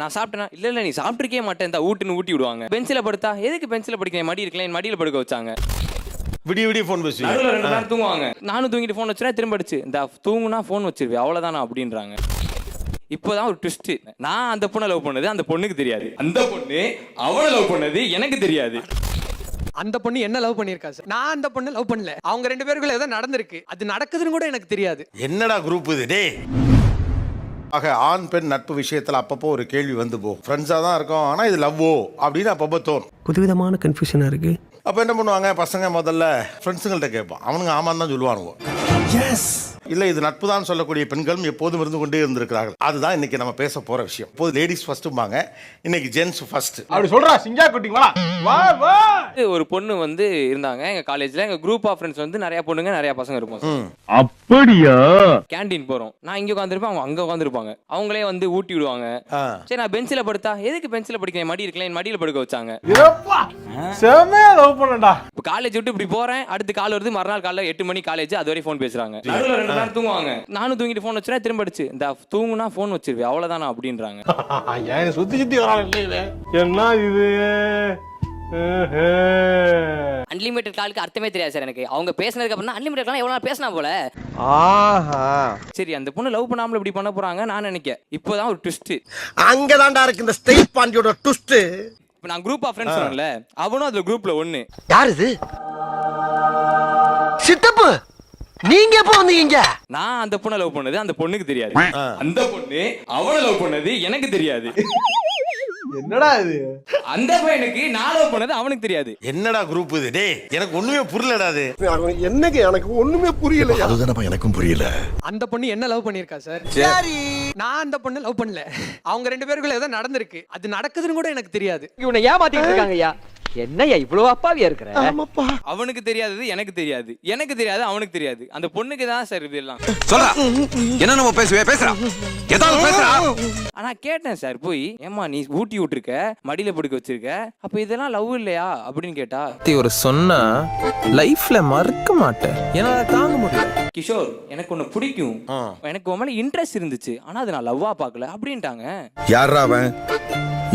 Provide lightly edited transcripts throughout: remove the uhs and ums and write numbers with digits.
நான் சாப்பிட்டேனா இல்ல நீ சாப்பிட்டுருக்கே மாட்டேன் இந்த ஊட்டுன்னு ஊட்டி விடுவாங்க. பெஞ்சில படுத்தா எதுக்கு பெஞ்சில படுக்க மடி இருக்கலாம் என் மடியில படுக்க வச்சாங்க. விடிய ஃபோன் பேசுவீங்க. நடுவுல 2 பேர் தூங்குவாங்க. நானும் தூங்கிட்டு ஃபோன் வச்சுறேன் திரும்ப அடிச்சு இந்த தூங்குனா ஃபோன் வச்சிருவேன் அவ்வளவுதானா அப்படின்றாங்க. இப்போதான் ஒரு ட்விஸ்ட். நான் அந்த பொண்ணை லவ் பண்ணது அந்த பொண்ணுக்கு தெரியாது. அந்த பொண்ணு அவளை லவ் பண்ணது எனக்கு தெரியாது. அந்த பொண்ணு என்ன லவ் பண்ணிருக்கா சார், நான் அந்த பொண்ணு லவ் பண்ணல. அவங்க 2 பேருக்குள்ள ஏதோ நடந்திருக்கு, அது நடக்குதுன்னு கூட எனக்கு தெரியாது. என்னடா குரூப் இது டே? ஆக ஆண் பெண் நட்பு விஷயத்துல அப்பப்போ ஒரு கேள்வி வந்து போ, ஃப்ரெண்ட்ஸா தான் இருக்கோம் ஆனா இது லவ்வோ அப்படின்னு அப்பப்போ தோணும். புதுவிதமான கன்ஃபியூஷனா இருக்கு. அப்போ என்ன பண்ணுவாங்க பசங்க, முதல்ல ஃப்ரெண்ட்ஸுங்கள்ட்ட கேட்பான், அவனுங்க ஆமான்னு தான் சொல்லுவானுங்க. இல்லை இது நட்பு தான் சொல்லக்கூடிய பெண்களும் எப்போதும் இருந்து கொண்டே இருந்திருக்கிறார்கள். அதுதான் இன்னைக்கு நம்ம பேச போற விஷயம். இப்போது லேடிஸ் ஃபர்ஸ்ட்பாங்க, இன்னைக்கு ஜென்ஸ் ஃபர்ஸ்ட். அப்படி சொல்றா சிங்கா குட்டி வா வா வா. ஒரு பொண்ணு வந்து இருந்தாங்க எங்க காலேஜ்ல. எங்க குரூப் ஆஃப் ஃப்ரெண்ட்ஸ் வந்து நிறைய பொண்ணுங்க நிறைய பசங்க இருப்போம். அப்படியா? கேண்டீன் போறோம், நான் இங்க உட்காந்துருப்பேன் அவங்க அங்க உட்காந்துருப்பாங்க. அவங்களே வந்து ஊட்டி விடுவாங்க. சரி நான் பெஞ்சில படுத்தா எதுக்கு பெஞ்சில படுக்க மடி இருக்கலாம் என் மடியில படுக்க வச்சாங்க. செமையா லவ் பண்ணடா. இப்போ காலேஜ் விட்டு இப்படி போறேன், அடுத்து கால் வருது, மறுநாள் காலைல 8 மணி காலேஜ், அது வரை ஃபோன் பேசுறாங்க. நடுவுல 2 பேர் தூங்குவாங்க. நானும் தூங்கிட்டு ஃபோன் வச்சுறேன் திரும்ப அடிச்சு இந்த தூங்குனா ஃபோன் வச்சிருவேன் அவ்வளவுதானா அப்படின்றாங்க. ஏன் சுத்தி சுத்தி வராங்க இல்ல என்ன இது? அன்லிமிட்டட் காலுக்கு அர்த்தமே தெரியாது சார் எனக்கு. அவங்க பேசினதுக்கு அப்புறம் தான் அன்லிமிட்டட் கால் எவ்வளவு நாள் பேசினா போல. சரி அந்த பொண்ணு லவ் பண்ணாமல இப்படி பண்ண போறாங்க நான் நினைக்கிறேன். இப்போதான் ஒரு ட்விஸ்ட். அங்கதான்டா இருக்கு இந்த ஸ்டேட் பாண்டியோட ட்விஸ்ட். இப்போ நான் குரூப் ஆஃப் ஃப்ரெண்ட்ஸ் சொன்னேன்ல, அவனும் அதுல குரூப்ல ஒண்ணு. யார் இது? சித்தப்பு நீங்க எப்போ வந்தீங்க? நான் அந்த பொண்ணை லவ் பண்ணது அந்த பொண்ணுக்கு தெரியாது. அந்த பொண்ணு அவளை லவ் பண்ணது எனக்கு தெரியாது. என்னடா இது? அந்த பையனுக்கு நான் லவ் பண்ணது அவனுக்கு தெரியாது. என்னடா குரூப் இது டே? எனக்கு ஒண்ணுமே புரியலடா. அது என்னங்க எனக்கு ஒண்ணுமே புரியல. அதுதானப்பா எனக்கும் புரியல. அந்த பொண்ணு என்ன லவ் பண்ணிருக்கா சார், நான் அந்த பொண்ணு லவ் பண்ணல. அவங்க 2 பேருக்குள்ள ஏதோ நடந்திருக்கு, அது நடக்குதுன்னு கூட எனக்கு தெரியாது. இவனை ஏமாத்திட்டு இருக்காங்க ஐயா. என்னய்யா இவ்வளவு அப்பாவியா இருக்கிற? அவனுக்கு தெரியாதது எனக்கு தெரியாது, எனக்கு தெரியாது அவனுக்கு தெரியாது. அந்த பொண்ணுக்கு தான் சார் இதெல்லாம். சொல்றா என்ன நம்ம பேசுறா ஏதாவது பேசுறா. ஆனா கேட்டேன் சார் போய், ஏமா நீ ஊட்டி விட்டுருக்க மடியில படுக்க வச்சிருக்க, அப்ப இதெல்லாம் லவ் இல்லையா அப்படின்னு கேட்டா, ஒரு சொன்னா லைஃப்ல மறக்க மாட்டேன், என்னால தாங்க முடியல. கிஷோர் எனக்கு ஒன்னு பிடிக்கும், எனக்கு உன் மேல இன்ட்ரெஸ்ட் இருந்துச்சு, ஆனா அது நான் லவ்வா பார்க்கல அப்படின்ட்டாங்க. யாரா அவன்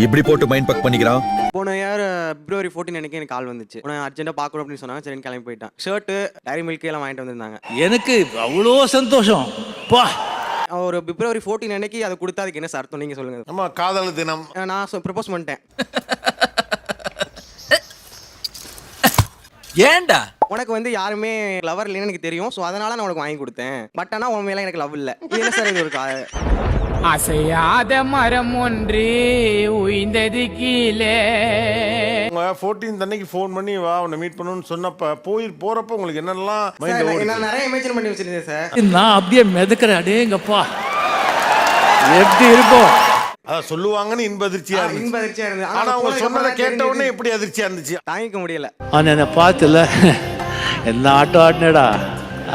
இப்படி போட்டு மைண்ட் பக் பண்ணிக்கிறான்? போன இயர் பிப்ரவரி 14 அன்னைக்கு எனக்கு கால் வந்துச்சு. உடனே அர்ஜென்ட்டாக பார்க்கணும் அப்படின்னு சொன்னாங்க. சரின்னு கிளம்பி போயிட்டேன். ஷர்ட்டு டைரி மில்க் எல்லாம் வாங்கிட்டு வந்திருந்தாங்க. எனக்கு அவ்வளோ சந்தோஷம். ஒரு பிப்ரவரி 14 அன்னைக்கு அதை கொடுத்தா அதுக்கு என்ன சார் அர்த்தம் நீங்க சொல்லுங்க. நம்ம காதல் தினம் நான் ப்ரப்போஸ் பண்ணிட்டேன். ஏன்டா? உனக்கு வந்து யாருமே லவர் இல்லைன்னு எனக்கு தெரியும். ஸோ அதனால நான் உனக்கு வாங்கி கொடுத்தேன். பட் ஆனால் உன் மேலே எனக்கு லவ் இல்லை. இது என்ன சார் இது ஒரு அசையாத மரம் ஒன்று உயிர்ந்தது கீழே. 14 அன்னைக்கு ஃபோன் பண்ணி வா உன்னை மீட் பண்ணணும்னு சொன்னப்ப போறப்ப உங்களுக்கு என்னெல்லாம் மைண்ட் ஓடுது? நான் நிறைய இமேஜின் பண்ணி வச்சிருந்தேன் சார். நான் அப்படியே மிதக்கிறேன். அடேங்கப்பா எப்படி இருக்கும்? அதான் சொல்லுவாங்கன்னு இன்ப அதிர்ச்சியா இருந்தது. ஆனா அவங்க சொன்னதை கேட்ட உடனே எப்படி அதிர்ச்சியா இருந்துச்சு? தாங்கிக்க முடியல. என்ன பார்த்துல என்ன ஆட்டோ ஆட்டினடா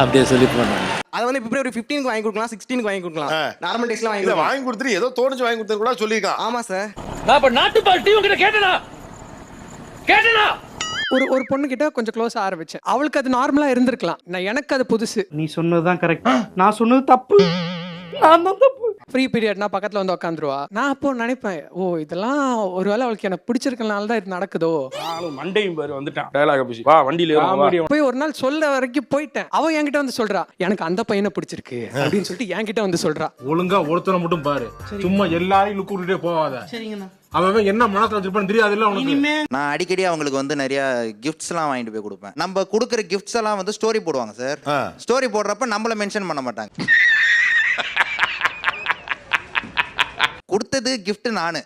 அப்படியே சொல்லி போனேன். அதை வந்து பிப்ரவரி 15க்கு வாங்கி கொடுக்கலாம், 16க்கு வாங்கி கொடுக்கலாம். நார்மல் டேஸ்ல வாங்கி கொடுத்துட்டு ஏதோ தோணுச்சு வாங்கி கொடுத்தது கூட சொல்லிருக்கான். ஆமா சார். நான் இப்ப நாட்டு பாட்டி உங்ககிட்ட கேட்டனா ஒரு பொண்ணு கிட்ட கொஞ்சம் க்ளோஸ் ஆரம்பிச்சேன். அவளுக்கு அது நார்மலா இருந்திருக்கலாம், எனக்கு அது புதுசு. நீ சொன்னதுதான் கரெக்ட், நான் சொன்னது தப்பு. நான் தான் தப்பு. ஃப்ரீ பீரியட்னா பக்கத்துல வந்து உட்காந்துருவா. நான் அப்போ நினைப்பேன், ஓ இதெல்லாம் ஒருவேளை அவளுக்கு எனக்கு பிடிச்சிருக்கனால தான் இது நடக்குதோ. மண்டையும் பாரு வந்துட்டான் டயலாக் பேசி வா வண்டியில போய் ஒரு நாள் சொல்ல வரைக்கும் போயிட்டேன். அவ என்கிட்ட வந்து சொல்றா, எனக்கு அந்த பையனை பிடிச்சிருக்கு அப்படின்னு சொல்லிட்டு என்கிட்ட வந்து சொல்றா. ஒழுங்கா ஒருத்தரை மட்டும் பாரு, சும்மா எல்லாரையும் லுக்கு விட்டுட்டே போவாத. அவன் என்ன மனசுல வச்சிருப்பான்னு தெரியாதுல்ல உனக்கு. நான் அடிக்கடி அவங்களுக்கு வந்து நிறைய கிஃப்ட்ஸ் எல்லாம் வாங்கிட்டு போய் கொடுப்பேன். நம்ம கொடுக்குற கிஃப்ட்ஸ் எல்லாம் வந்து ஸ்டோரி போடுவாங்க சார். ஸ்டோரி போடுறப்ப நம்மள மென்ஷன் பண்ண மாட்டாங்க. கொடுத்தது கிஃப்ட் நானு,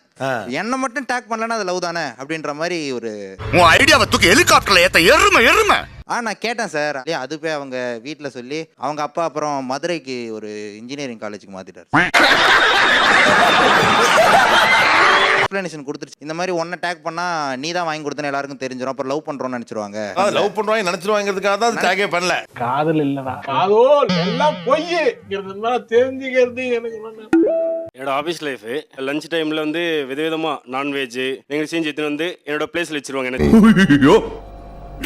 என்ன மட்டும் டேக் பண்ணலன்னா அது லவ் தானே அப்படின்ற மாதிரி ஒரு ஐடியாவை தூக்கி ஹெலிகாப்டர்ல ஏத்த எருமை. நான் கேட்டேன் சார். அது போய் அவங்க வீட்டுல சொல்லி அவங்க அப்பா அப்புறம் மதுரைக்கு ஒரு இன்ஜினியரிங் காலேஜுக்கு மாத்திட்டாரு. எக்ஸ்பிளனேஷன் கொடுத்துருச்சு. இந்த மாதிரி ஒன்ன டேக் பண்ணா நீ தான் வாங்கி கொடுத்தேன்னு எல்லாருக்கும் தெரிஞ்சிடும், அப்புறம் லவ் பண்றோம்னு நினைச்சிருவாங்க. லவ் பண்றாங்க நினைச்சிருவாங்கிறதுக்காக தான் டேகே பண்ணல. காதல் இல்லடா, காதல் எல்லாம் பொய் தெரிஞ்சுக்கிறது. எனக்கு என்னோட ஆஃபீஸ் லைஃப் லஞ்ச் டைம்ல வந்து விதவிதமா நான்வெஜ் நீங்கள் செஞ்சு எடுத்துன்னு வந்து என்னோட பிளேஸ்ல வச்சிருவாங்க. எனக்கு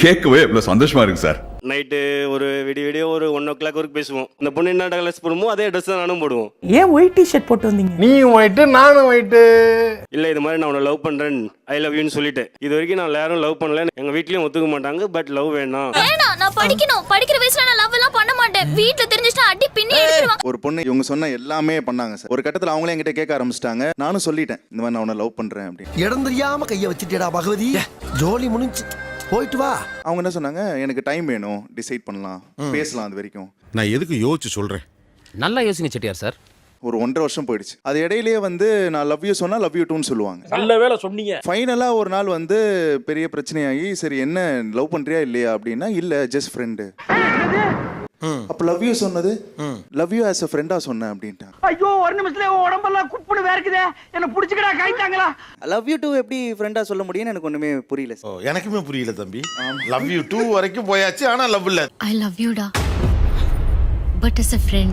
கேட்கவே எவ்வளவு சந்தோஷமா இருக்கு சார். நைட்டு ஒரு விடிய ஒரு 1 o'clock வரைக்கும் பேசுவோம். அந்த பொண்ணு என்ன ட்ரெஸ் போடுமோ அதே ட்ரெஸ் தான் நானும் போடுவோம். ஏன் ஒயிட் டிஷர்ட் போட்டு வந்தீங்க? நீயும் ஒயிட்டு நானும் ஒயிட்டு. இல்லை இது மாதிரி நான் உன்னை லவ் பண்ணுறேன் ஐ லவ் யூன்னு சொல்லிட்டேன். இது வரைக்கும் நான் யாரும் லவ் பண்ணல. எங்கள் வீட்லேயும் ஒத்துக்க மாட்டாங்க. பட் லவ் வேணாம். நான் படிக்கணும். படிக்கிற வயசுல நான் லவ் எல்லாம் பண்ண மாட்டேன். வீட்ல தெரிஞ்சிட்டா அடி பின்னி எடுத்துருவாங்க. ஒரு பொண்ணு இவங்க சொன்ன எல்லாமே பண்ணாங்க சார். ஒரு கட்டத்தில் அவங்களே என்கிட்ட கேட்க ஆரம்பிச்சிட்டாங்க. நானும் சொல்லிட்டேன் இந்த மாதிரி நான் உன்னை லவ் பண்றேன் அப்படின்னு. இடம் தெரியாம கைய வச்சுட்டேடா பகவதி. ஜோலி முடிஞ்சு போயிட்டு வா. அவங்க என்ன சொன்னாங்க, எனக்கு டைம் வேணும், டிசைட் பண்ணலாம், பேசலாம். அது வரைக்கும் நான் எதுக்கு யோசிச்சு சொல்றேன். நல்லா யோசிங்க செட்டியார் சார். ஒரு 1.5 வருஷம் போயிடுச்சு. அது இடையிலேயே வந்து நான் லவ் யூ சொன்னா லவ் யூ டூன்னு சொல்லுவாங்க. நல்ல வேலை சொன்னீங்க. ஃபைனலா ஒரு நாள் வந்து பெரிய பிரச்சனையாகி சரி என்ன லவ் பண்றியா இல்லையா அப்படின்னா இல்ல ஜஸ்ட் ஃப்ரெண்டு. அப்ப லவ் யூ சொன்னது லவ் யூ ஆஸ் a ஃப்ரெண்டா சொன்னேன் அப்படின்ட்டாங்க. ஐயோ ஒரு நிமிஷத்துல உடம்பெல்லாம் குப்புன்னு வேர்க்குதே, என்ன புடிச்சுக்கடா கைத்தாங்களா? லவ் யூ டூ எப்படி ஃப்ரெண்டா சொல்ல முடியும்னு எனக்கு ஒண்ணுமே புரியல. எனக்குமே புரியல தம்பி. லவ் யூ 2 வரைக்கும் போயாச்சு, ஆனா லவ் இல்ல. ஐ லவ் யூ டா but as a friend.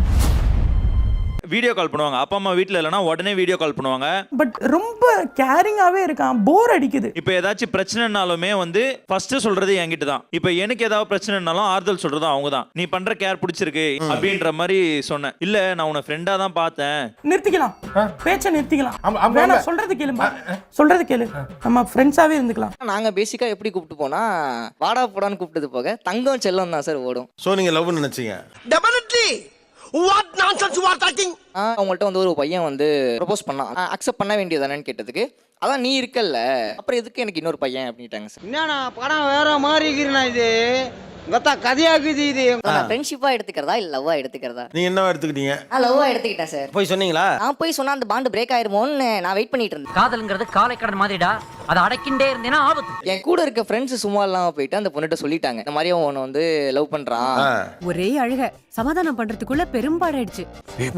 Video call பண்ணுவாங்க. அப்பா அம்மா வீட்டில் இல்லைனா உடனே வீடியோ கால் பண்ணுவாங்க. பட் ரொம்ப கேரிங்காவே இருக்கான். போர் அடிக்குது. இப்போ ஏதாச்சும் பிரச்சனைனாலுமே வந்து ஃபர்ஸ்ட் சொல்றது என்கிட்ட தான். இப்போ எனக்கு ஏதாவது பிரச்சனைனாலும் ஆறுதல் சொல்றது அவங்க தான். நீ பண்ற கேர் பிடிச்சிருக்கு அப்படின்ற மாதிரி சொன்னேன். இல்ல நான் உன்னை ஃப்ரெண்டா தான் பார்த்தேன். நிறுத்திக்கலாம், பேச்ச நிறுத்திக்கலாம். வேணாம், சொல்றது கேளு, சொல்றது கேளு. நம்ம ஃப்ரெண்ட்ஸாவே இருந்துக்கலாம். நாங்க பேசிக்கா எப்படி கூப்பிட்டு போனா வாடா போடான்னு கூப்பிட்டது போக தங்கம் செல்லம் தான் சார் ஓடும். சோ நீங்க லவ் நினைச்சீங்க. Definitely what nonsense you are talking. அவங்கள்ட்ட வந்து ஒரு பையன் வந்து ப்ரொபோஸ் பண்ணான். அக்செப்ட் பண்ண வேண்டியதானேன்னு கேட்டதுக்கு அதான் நீ இருக்கல்ல அப்புறம் எதுக்கு எனக்கு இன்னொரு பையன் அப்படின்ட்டாங்க சார். என்னண்ணா படம் வேற மாதிரி இருக்குண்ணா இது. கதையாக்குது இது. நான் ஃப்ரெண்ட்ஷிப்பா எடுத்துக்கிறதா இல்ல லவ்வா எடுத்துக்கிறதா? நீங்க என்னவா எடுத்துக்கிட்டீங்க? நான் லவ்வா எடுத்துக்கிட்டேன் சார். போய் சொன்னீங்களா? நான் போய் சொன்னா அந்த பாண்ட் பிரேக் ஆயிருமோன்னு நான் வெயிட் பண்ணிட்டு இருந்தேன். காதல்ங்கிறது காலை கடன் மாதிரிடா, அதை அடக்கிண்டே இருந்தேன்னா ஆபத்து. என் கூட இருக்க ஃப்ரெண்ட்ஸ் சும்மா இல்லாம போயிட்டு அந்த பொண்ணுகிட்ட சொல்லிட்டாங்க இந்த மாதிரி அவன் வந்து லவ் பண்றான். ஒரே அழுக சமாதானம் பண்றதுக்குள்ள பெரும்பாடாயிடுச்சு.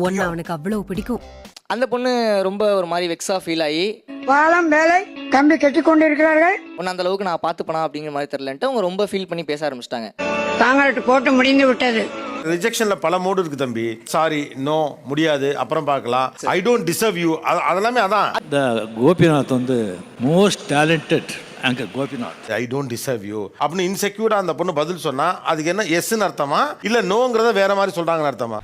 ஒன்னு அவனுக்கு அவ்வளவு பிடிக்கும். அந்த பொண்ணு ரொம்ப ஒரு மாதிரி வெக்ஸா ஃபீல் ஆகி பாலம் வேலை கம்பி கட்டி கொண்டு இருக்கிறார்கள். உன்னை அந்த அளவுக்கு நான் பார்த்துப்பனா அப்படிங்கிற மாதிரி தெரியலன்ட்டு அவங்க ரொம்ப ஃபீல் பண்ணி பேச ஆரம்பிச்சிட்டாங்க. தாங்கள்ட்ட போட்டு முடிந்து விட்டது. ரிஜெக்ஷன்ல பல மோடு இருக்கு தம்பி. சாரி, நோ, முடியாது, அப்புறம் பார்க்கலாம், ஐ டோன்ட் டிசர்வ் யூ, அதெல்லாமே அதான். இந்த கோபிநாத் வந்து மோஸ்ட் டேலண்டட் அங்க Gopinath. I don't deserve you அப்படின்னு இன்செக்யூர்டா அந்த பொண்ணு பதில் சொன்னா அதுக்கு என்ன எஸ்ன்னு அர்த்தமா இல்ல நோங்கிறத வேற மாதிரி சொல்றாங்கன்னு அர்த்தமா?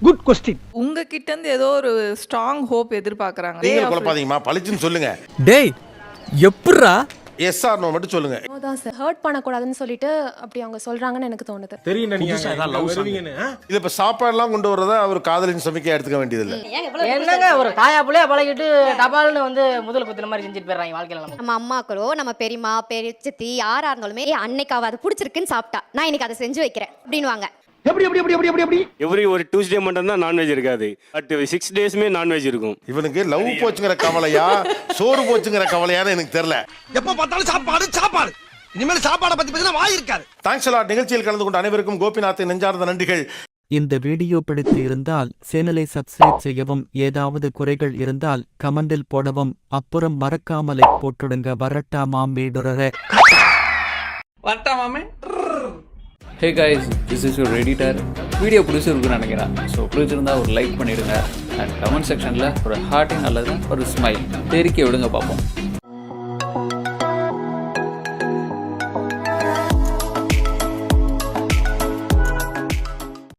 Good question. உங்ககிட்ட இருந்து ஏதோ ஒரு ஸ்ட்ராங் ஹோப் எதிர்பார்க்கறாங்க. நீங்க குழப்பாதீங்கம்மா, பளிச்சுன்னு சொல்லுங்க. டேய் எப்படிரா? எஸ் ஆர் நோ மட்டும் சொல்லுங்க. ஹர்ட் பண்ணக்கூடாதுன்னு சொல்லிட்டு அப்படி அவங்க சொல்றாங்கன்னு எனக்கு தோணுது. தெரியும் வருவீங்கன்னு. இது இப்ப சாப்பாடுலாம் கொண்டு வரத அவர் காதலின் சமைக்க எடுத்துக்க வேண்டியது இல்ல. என்னங்க ஒரு தாயா புள்ளைய பழகிட்டு டபால்னு வந்து முதல்ல குத்துன மாதிரி செஞ்சுட்டு போயிடுறாங்க வாழ்க்கையில. நம்ம அம்மாக்களோ நம்ம பெரியம்மா பெரியச்சி யாரா இருந்தாலுமே அன்னைக்கு அது பிடிச்சிருக்குன்னு சாப்பிட்டா நான் இன்னைக்கு அதை செஞ்சு வைக்கிறேன் அப்படின்னுவாங்க. எப்படி எப்படி எப்படி எப்படி எப்படி எவ்ரி ஒரு டியூஸ்டே மட்டும் தான் நான்வெஜ் இருக்காது. பட் 6 டேஸ்மே நான்வெஜ் இருக்கும். இவனுக்கு லவ் போச்சுங்கிற கவலையா சோறு போச்சுங்கிற கவலையான்னு எனக்கு தெரியல. எப்ப பார்த்தாலும் சாப்பாடு சாப்பாடு. இனிமேல் சாப்பாடை பத்தி பேசினா வாய் இருக்காது. Thanks a lot. நிகழ்ச்சியில் கலந்து கொண்ட அனைவருக்கும் கோபிநாத்தின் நெஞ்சார்ந்த நன்றிகள். இந்த வீடியோ பிடித்து இருந்தால் சேனலை சப்ஸ்கிரைப் செய்யவும், ஏதாவது குறைகள் இருந்தால் கமெண்டில் போடவும், அப்புறம் மறக்காமலை போட்டுடுங்க. வரட்டா மாமே தொடர. வரட்டா மாமே. Hey guys, this is your editor. Video பிடிச்சிருக்குன்னு நினைக்கிறேன். ஸோ பிடிச்சிருந்தா ஒரு லைக் பண்ணிவிடுங்க. அண்ட் கமெண்ட் செக்ஷனில் ஒரு ஹார்ட்டிங் அல்லது ஒரு ஸ்மைல் தெரிக்க விடுங்க பார்ப்போம்.